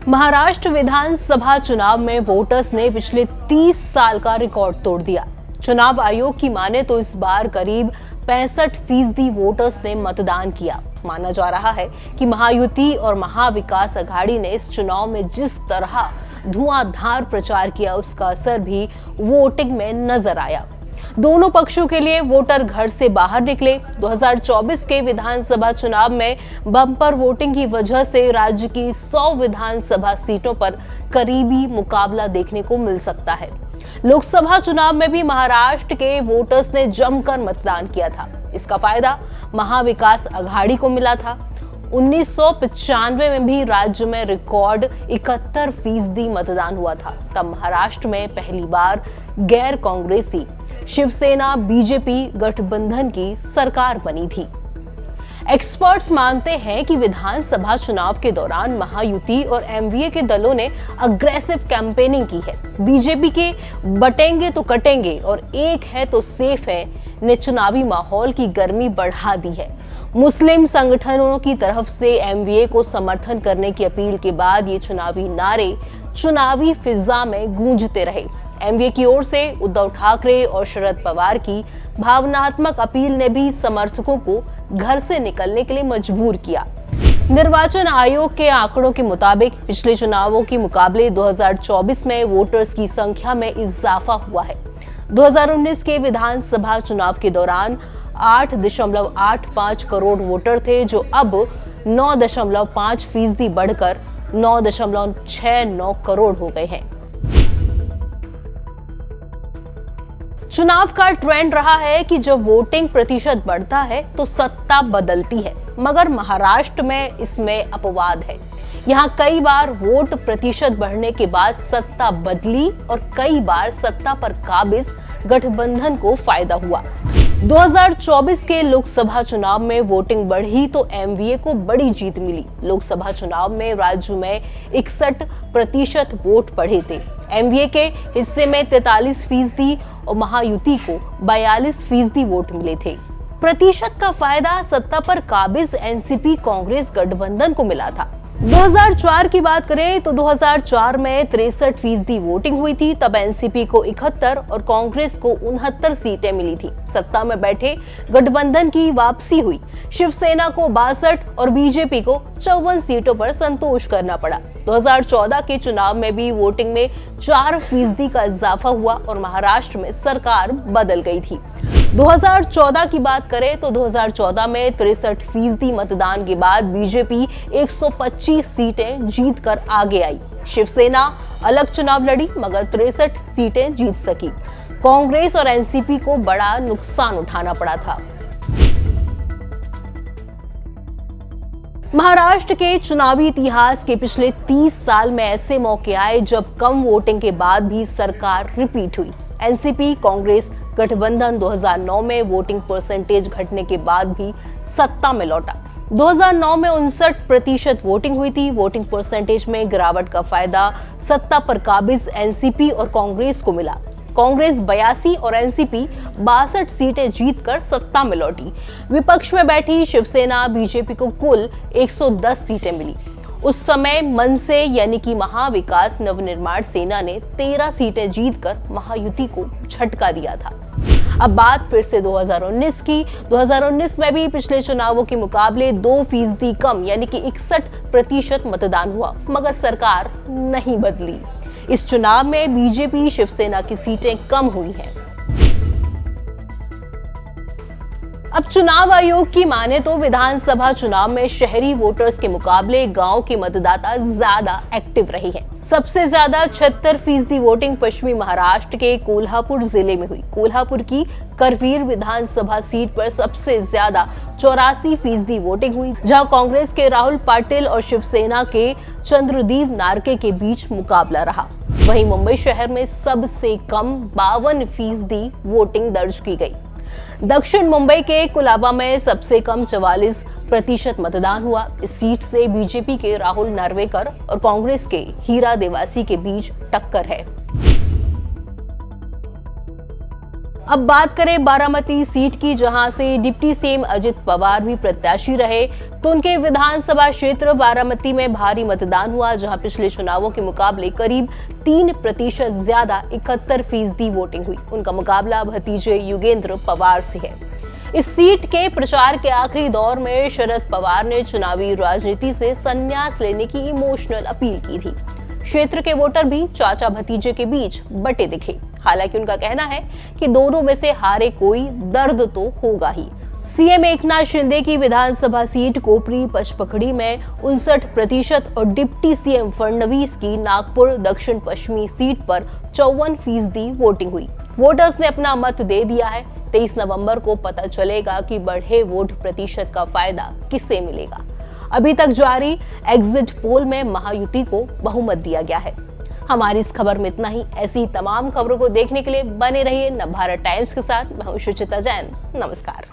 महाराष्ट्र विधानसभा चुनाव में वोटर्स ने पिछले 30 साल का रिकॉर्ड तोड़ दिया। चुनाव आयोग की माने तो इस बार करीब 65% वोटर्स ने मतदान किया। माना जा रहा है कि महायुति और महाविकास अघाड़ी ने इस चुनाव में जिस तरह धुआंधार प्रचार किया, उसका असर भी वोटिंग में नजर आया। दोनों पक्षों के लिए वोटर घर से बाहर निकले। 2024 के विधानसभा चुनाव में बम्पर वोटिंग की वजह से राज्य की 100 विधानसभा सीटों पर करीबी मुकाबला देखने को मिल सकता है। लोकसभा चुनाव में भी महाराष्ट्र के वोटर्स ने जमकर मतदान किया था। इसका फायदा महाविकास अघाड़ी को मिला था। 1995 में भी राज्य में रिकॉर्ड 71% मतदान हुआ था। तब महाराष्ट्र में पहली बार गैर कांग्रेसी शिवसेना बीजेपी गठबंधन की सरकार बनी थी। एक्सपर्ट्स मानते हैं कि विधानसभा चुनाव के दौरान महायुति और एमवीए के दलों ने अग्रेसिव कैंपेनिंग की है। बीजेपी के बटेंगे तो कटेंगे और एक है तो सेफ है ने चुनावी माहौल की गर्मी बढ़ा दी है। मुस्लिम संगठनों की तरफ से एमवीए को समर्थन करने की अपील के बाद ये चुनावी नारे चुनावी फिजा में गूंजते रहे। एमवीए की ओर से उद्धव ठाकरे और शरद पवार की भावनात्मक अपील ने भी समर्थकों को घर से निकलने के लिए मजबूर किया। निर्वाचन आयोग के आंकड़ों के मुताबिक पिछले चुनावों के मुकाबले 2024 में वोटर्स की संख्या में इजाफा हुआ है। 2019 के विधानसभा चुनाव के दौरान 8.85 करोड़ वोटर थे, जो अब 9.5% बढ़कर 9.69 करोड़ हो गए हैं। चुनाव का ट्रेंड रहा है कि जब वोटिंग प्रतिशत बढ़ता है तो सत्ता बदलती है, मगर महाराष्ट्र में इसमें अपवाद है। यहाँ कई बार वोट प्रतिशत बढ़ने के बाद सत्ता बदली और कई बार सत्ता पर काबिज गठबंधन को फायदा हुआ। 2024 के लोकसभा चुनाव में वोटिंग बढ़ी तो एमवीए को बड़ी जीत मिली। लोकसभा चुनाव में राज्य में 61% वोट पड़े थे। एमवीए के हिस्से में 43% और महायुति को 42% वोट मिले थे। प्रतिशत का फायदा सत्ता पर काबिज एनसीपी कांग्रेस गठबंधन को मिला था। 2004 की बात करें तो 2004 में 63% वोटिंग हुई थी। तब एनसीपी को 71 और कांग्रेस को 69 सीटें मिली थी। सत्ता में बैठे गठबंधन की वापसी हुई। शिवसेना को 62 और बीजेपी को 54 सीटों पर संतोष करना पड़ा। 2014 के चुनाव में भी वोटिंग में 4% का इजाफा हुआ और महाराष्ट्र में सरकार बदल गई थी। 2014 की बात करें तो 2014 में 63% मतदान के बाद बीजेपी 125 सीटें जीतकर आगे आई। शिवसेना अलग चुनाव लड़ी मगर 63 सीटें जीत सकी। कांग्रेस और एनसीपी को बड़ा नुकसान उठाना पड़ा था। महाराष्ट्र के चुनावी इतिहास के पिछले 30 साल में ऐसे मौके आए जब कम वोटिंग के बाद भी सरकार रिपीट हुई। एनसीपी कांग्रेस गठबंधन 2009 में वोटिंग परसेंटेज घटने के बाद भी सत्ता में लौटा। 2009 में 59% वोटिंग हुई थी। वोटिंग परसेंटेज में गिरावट का फायदा सत्ता पर काबिज एनसीपी और कांग्रेस को मिला। कांग्रेस 82 और एनसीपी 62 सीटें जीतकर सत्ता में लौटी। विपक्ष में बैठी शिवसेना बीजेपी को कुल 110 सीटें मिली। उस समय मन से यानी कि महाविकास नवनिर्माण सेना ने 13 सीटें जीतकर महायुति को झटका दिया था। अब बात फिर से 2019 की। 2019 में भी पिछले चुनावों के मुकाबले 2% कम यानी कि 61% मतदान हुआ, मगर सरकार नहीं बदली। इस चुनाव में बीजेपी शिवसेना की सीटें कम हुई हैं। अब चुनाव आयोग की माने तो विधानसभा चुनाव में शहरी वोटर्स के मुकाबले गांव के मतदाता ज्यादा एक्टिव रहे हैं। सबसे ज्यादा 76% वोटिंग पश्चिमी महाराष्ट्र के कोल्हापुर जिले में हुई। कोल्हापुर की करवीर विधानसभा सीट पर सबसे ज्यादा 84% वोटिंग हुई, जहां कांग्रेस के राहुल पाटिल और शिवसेना के चंद्रदीप नारके के बीच मुकाबला रहा। वहीं मुंबई शहर में सबसे कम 52% वोटिंग दर्ज की गई। दक्षिण मुंबई के कुलाबा में सबसे कम 44% मतदान हुआ। इस सीट से बीजेपी के राहुल नार्वेकर और कांग्रेस के हीरा देवासी के बीच टक्कर है। अब बात करें बारामती सीट की, जहां से डिप्टी सीएम अजित पवार भी प्रत्याशी रहे, तो उनके विधानसभा क्षेत्र बारामती में भारी मतदान हुआ, जहां पिछले चुनावों के मुकाबले करीब 3% ज्यादा 71% वोटिंग हुई। उनका मुकाबला भतीजे युगेंद्र पवार से है। इस सीट के प्रचार के आखिरी दौर में शरद पवार ने चुनावी राजनीति से संन्यास लेने की इमोशनल अपील की थी। क्षेत्र के वोटर भी चाचा भतीजे के बीच बटे दिखे। हालांकि उनका कहना है कि दोनों में से हारे कोई, दर्द तो होगा ही। सीएम एकनाथ शिंदे की विधानसभा सीट कोपरी पचपखड़ी में 59% और डिप्टी सीएम फडणवीस की नागपुर दक्षिण पश्चिमी सीट पर 54% वोटिंग हुई। वोटर्स ने अपना मत दे दिया है। 23 नवंबर को पता चलेगा कि बढ़े वोट प्रतिशत का फायदा किसे मिलेगा। अभी तक जारी एग्जिट पोल में महायुति को बहुमत दिया गया है। हमारी इस खबर में इतना ही। ऐसी तमाम खबरों को देखने के लिए बने रहिए नवभारत टाइम्स के साथ। मैं हूं सुचिता जैन। नमस्कार।